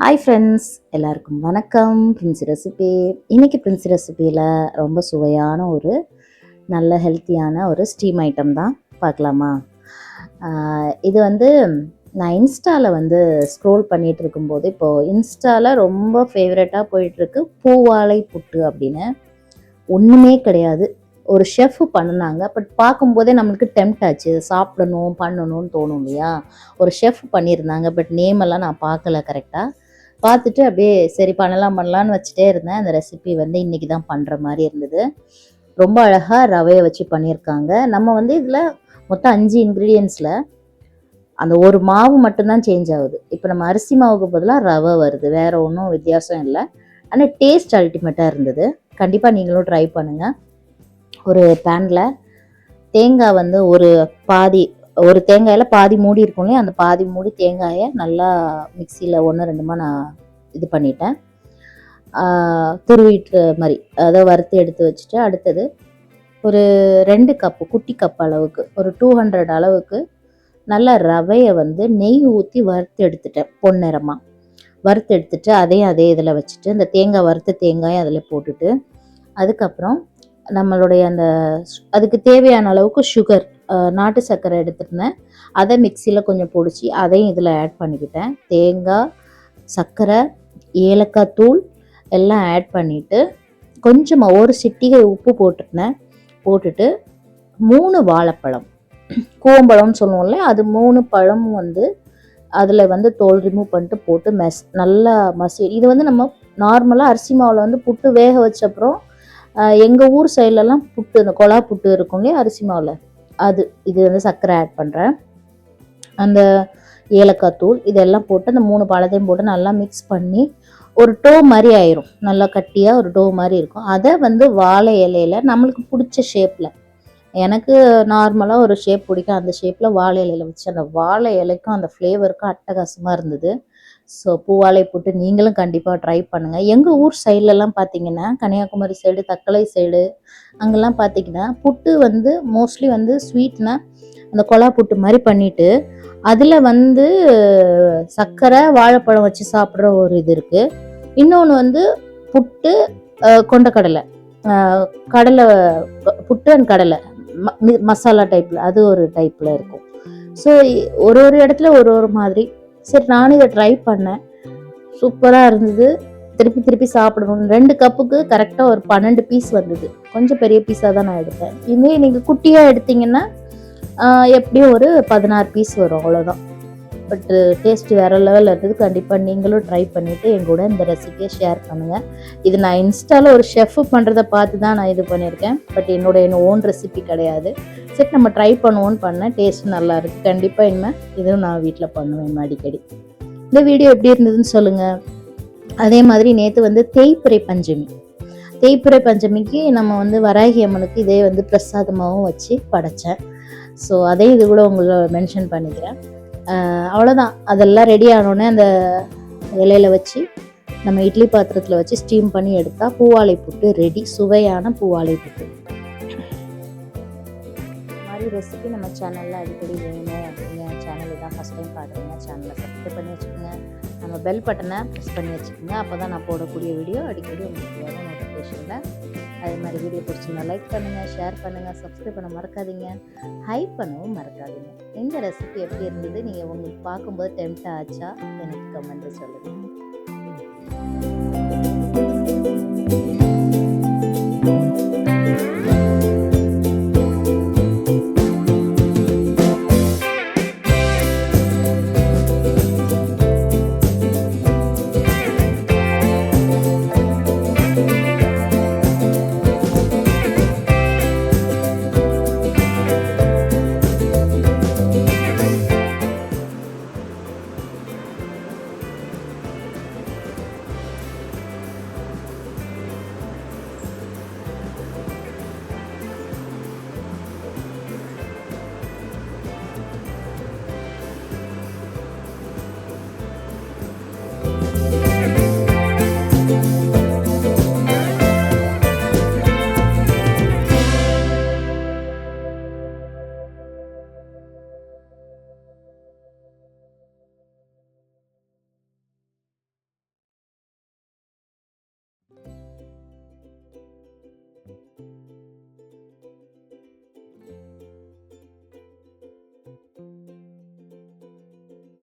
Hi friends, எல்லாருக்கும் வணக்கம். Princy recipe. இன்றைக்கி பிரின்சி ரெசிபியில் ரொம்ப சுவையான ஒரு நல்ல ஹெல்த்தியான ஒரு ஸ்டீம் ஐட்டம் தான் பார்க்கலாமா. இது வந்து நான் இன்ஸ்டாவில் ஸ்க்ரோல் பண்ணிகிட்டு இருக்கும்போது இப்போது இன்ஸ்டாவில் ரொம்ப ஃபேவரட்டாக போயிட்டுருக்கு பூவாழை புட்டு அப்படின்னு. ஒன்றுமே கிடையாது, ஒரு ஷெஃப் பண்ணினாங்க. பட் பார்க்கும்போதே நம்மளுக்கு டெம்ட் ஆச்சு, சாப்பிடணும் பண்ணணும்னு தோணும் இல்லையா. ஒரு ஷெஃப் பண்ணியிருந்தாங்க, பட் நேமெல்லாம் நான் பார்க்கல கரெக்டாக. பார்த்துட்டு அப்படியே சரி பண்ணலான்னு வச்சுட்டே இருந்தேன். அந்த ரெசிபி இன்றைக்கி தான் பண்ணுற மாதிரி இருந்தது. ரொம்ப அழகாக ரவையை வச்சு பண்ணியிருக்காங்க. நம்ம இதில் மொத்தம் 5 இன்க்ரீடியன்ஸில் அந்த ஒரு மாவு மட்டும்தான் சேஞ்ச் ஆகுது. இப்போ நம்ம அரிசி மாவுக்கு பதிலாக ரவை வருது, வேறு ஒன்றும் வித்தியாசம் இல்லை. ஆனால் டேஸ்ட் அல்டிமேட்டாக இருந்தது. கண்டிப்பாக நீங்களும் ட்ரை பண்ணுங்கள். ஒரு பேனில் தேங்காய் ஒரு தேங்காயில் பாதி மூடி இருக்கும் இல்லையா, அந்த பாதி மூடி தேங்காயை நல்லா மிக்சியில் 1-2 நான் இது பண்ணிட்டேன், துருவிட்டு மாதிரி அதை வறுத்து எடுத்து வச்சுட்டு, அடுத்தது ஒரு 2 கப்பு குட்டி கப் அளவுக்கு ஒரு 200 அளவுக்கு நல்ல ரவையை நெய் ஊற்றி வறுத்து எடுத்துட்டேன். பொன்னிறமாக வறுத்து எடுத்துட்டு அதையும் அதே இதில் வச்சுட்டு, இந்த தேங்காய் வறுத்த தேங்காயும் அதில் போட்டுட்டு, அதுக்கப்புறம் நம்மளுடைய அதுக்கு தேவையான அளவுக்கு சுகர், நாட்டு சர்க்கரை எடுத்துருந்தேன். அதை மிக்சியில் கொஞ்சம் பொடிச்சு அதையும் இதில் ஆட் பண்ணிக்கிட்டேன். தேங்காய், சர்க்கரை, ஏலக்காய் தூள் எல்லாம் ஆட் பண்ணிவிட்டு, கொஞ்சமாக ஒரு சிட்டிகை உப்பு போட்டுட்டு 3 வாழைப்பழம், கூவம்பழம்னு சொல்லுவோம்ல, அது 3 பழம் அதில் தோல் ரிமூவ் பண்ணிட்டு போட்டு நல்லா இது நம்ம நார்மலாக அரிசி மாவில் புட்டு வேக வச்சப்புறம் எங்கள் ஊர் சைட்லலாம் புட்டு, இந்த கொலா புட்டு இருக்கும் இல்லையா அரிசி மாவில், இது சர்க்கரை ஆட் பண்ணுறேன். அந்த ஏலக்காய் தூள் இதெல்லாம் போட்டு அந்த 3 பழத்தையும் போட்டு நல்லா மிக்ஸ் பண்ணி ஒரு டோ மாதிரி ஆயிரும். நல்லா கட்டியாக ஒரு டோ மாதிரி இருக்கும். அதை வாழை இலையில் நம்மளுக்கு பிடிச்ச ஷேப்பில், எனக்கு நார்மலாக ஒரு ஷேப் பிடிக்கும், அந்த ஷேப்பில் வாழை இலையில் வச்சு, அந்த வாழை இலைக்கும் அந்த ஃப்ளேவருக்கும் அட்டகாசமாக இருந்தது. ஸோ பூவாழை புட்டு நீங்களும் கண்டிப்பாக ட்ரை பண்ணுங்கள். எங்கள் ஊர் சைட்லலாம் பார்த்தீங்கன்னா, கன்னியாகுமரி சைடு, தக்கலை சைடு, அங்கெல்லாம் பார்த்தீங்கன்னா புட்டு மோஸ்ட்லி ஸ்வீட்னா அந்த கொலா புட்டு மாதிரி பண்ணிவிட்டு அதில் சர்க்கரை வாழைப்பழம் வச்சு சாப்பிட்ற ஒரு இது இருக்குது. இன்னொன்று புட்டு கொண்டக்கடலை, கடலை புட்டு அண்ட் கடலை மசாலா டைப்பில், அது ஒரு டைப்பில் இருக்கும். ஸோ ஒரு இடத்துல ஒரு மாதிரி. சரி, நானும் இதை ட்ரை பண்ணேன், சூப்பராக இருந்தது. திருப்பி சாப்பிடணும். 2 கப்புக்கு கரெக்டாக ஒரு 12 பீஸ் வந்தது. கொஞ்சம் பெரிய பீஸாக தான் நான் எடுத்தேன். இதே நீங்கள் குட்டியாக எடுத்தீங்கன்னா எப்படியும் ஒரு 16 பீஸ் வரும், அவ்வளோதான். பட்டு டேஸ்ட் வேறு லெவலில் இருந்தது. கண்டிப்பாக நீங்களும் ட்ரை பண்ணிவிட்டு எங்கூட இந்த ரெசிபியை ஷேர் பண்ணுங்கள். இது நான் இன்ஸ்டாவில் ஒரு ஷெஃப் பண்ணுறதை பார்த்து தான் நான் இது பண்ணியிருக்கேன். பட் என்னோட ஓன் ரெசிபி கிடையாது. சரி, நம்ம ட்ரை பண்ணுவோன்னு பண்ணேன். டேஸ்ட் நல்லா இருக்குது. கண்டிப்பாக இனிமேல் இதுவும் நான் வீட்டில் பண்ணுவேன் அடிக்கடி. இந்த வீடியோ எப்படி இருந்ததுன்னு சொல்லுங்கள். அதே மாதிரி நேற்று தேய்பிறை பஞ்சமிக்கு நம்ம வராகி அம்மனுக்கு இதே பிரசாதமாகவும் வச்சு படைத்தேன். ஸோ அதையும் இது கூட உங்களை மென்ஷன் பண்ணிக்கிறேன். அவ்வளோதான். அதெல்லாம் ரெடி ஆனோடனே அந்த இலையில் வச்சு நம்ம இட்லி பாத்திரத்தில் வச்சு ஸ்டீம் பண்ணி எடுத்தால் பூவாழை புட்டு ரெடி. சுவையான பூவாழை புட்டு. மாதிரி ரெசிபி நம்ம சேனலில் அடிக்கடி வேணும் அப்படிங்க. சேனல் தான் ஃபஸ்ட் டைம் பார்க்குறீங்க, சேனலை சப்ஸ்கிரைப் பண்ணி வச்சுக்கோங்க. நம்ம பெல் பட்டனை ப்ரெஸ் பண்ணி வச்சுக்கோங்க. அப்போ தான் நான் போடக்கூடிய வீடியோ அடிக்கடி உங்களுக்கு வரும் நோட்டிஃபிகேஷனில். அதே மாதிரி வீடியோ பிடிச்சிங்கன்னா லைக் பண்ணுங்கள், ஷேர் பண்ணுங்கள், சப்ஸ்கிரைப் பண்ண மறக்காதீங்க, ஹைப் பண்ணவும் மறக்காதீங்க. இந்த ரெசிபி எப்படி இருந்தது, நீங்கள் உங்களுக்கு பார்க்கும்போது டெம்ட் ஆச்சா எனக்கு கமெண்ட்டில் சொல்லுங்கள்.